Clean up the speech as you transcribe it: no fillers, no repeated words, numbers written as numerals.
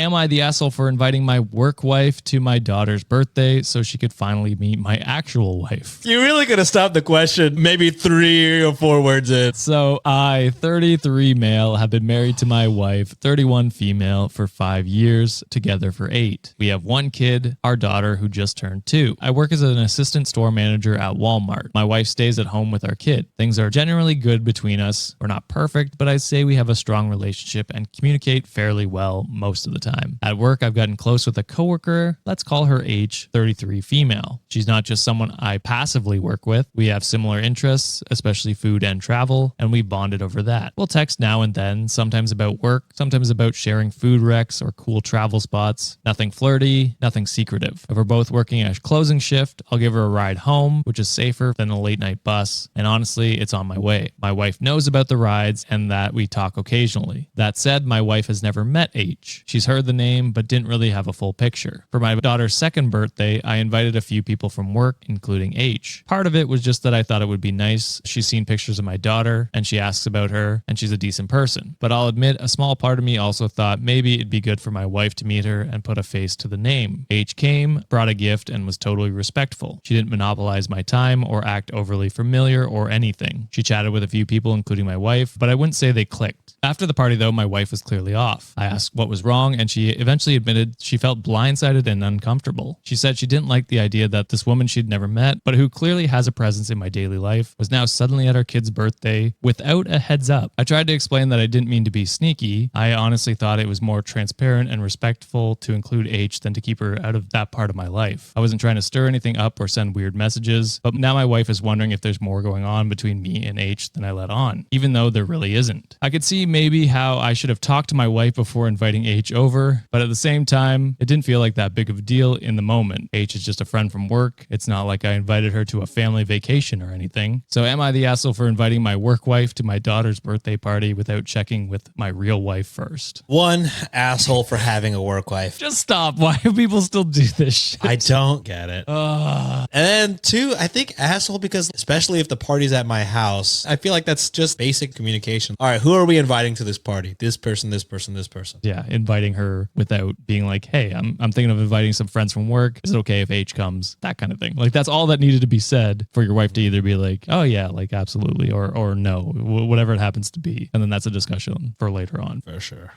Am I the asshole for inviting my work wife to my daughter's birthday so she could finally meet my actual wife? You really could have stopped the question maybe 3 or 4 words in. So I, 33 male, have been married to my wife, 31 female, for 5 years, together for 8. We have 1 kid, our daughter, who just turned 2. I work as an assistant store manager at Walmart. My wife stays at home with our kid. Things are generally good between us. We're not perfect, but I'd say we have a strong relationship and communicate fairly well most of the time. At work, I've gotten close with a coworker. Let's call her H, 33 female. She's not just someone I passively work with. We have similar interests, especially food and travel, and we bonded over that. We'll text now and then, sometimes about work, sometimes about sharing food recs or cool travel spots. Nothing flirty, nothing secretive. If we're both working a closing shift, I'll give her a ride home, which is safer than a late night bus, and honestly, it's on my way. My wife knows about the rides and that we talk occasionally. That said, my wife has never met H. She's heard the name, but didn't really have a full picture. For my daughter's 2nd birthday, I invited a few people from work, including H. Part of it was just that I thought it would be nice. She's seen pictures of my daughter, and she asks about her, and she's a decent person. But I'll admit, a small part of me also thought maybe it'd be good for my wife to meet her and put a face to the name. H came, brought a gift, and was totally respectful. She didn't monopolize my time or act overly familiar or anything. She chatted with a few people, including my wife, but I wouldn't say they clicked. After the party, though, my wife was clearly off. I asked what was wrong, and she eventually admitted she felt blindsided and uncomfortable. She said she didn't like the idea that this woman she'd never met, but who clearly has a presence in my daily life, was now suddenly at our kid's birthday without a heads up. I tried to explain that I didn't mean to be sneaky. I honestly thought it was more transparent and respectful to include H than to keep her out of that part of my life. I wasn't trying to stir anything up or send weird messages, but now my wife is wondering if there's more going on between me and H than I let on, even though there really isn't. I could see maybe how I should have talked to my wife before inviting H over, but at the same time, it didn't feel like that big of a deal in the moment. H is just a friend from work. It's not like I invited her to a family vacation or anything. So am I the asshole for inviting my work wife to my daughter's birthday party without checking with my real wife first? 1, asshole for having a work wife. Just stop. Why do people still do this shit? I don't get it. And then 2, I think asshole because especially if the party's at my house, I feel like that's just basic communication. All right, who are we inviting to this party? This person, this person, this person. Yeah, inviting her without being like, hey, I'm thinking of inviting some friends from work. Is it okay if H comes? That kind of thing. Like, that's all that needed to be said for your wife to either be like, oh yeah, like absolutely, or no, whatever it happens to be. And then that's a discussion for later on. For sure.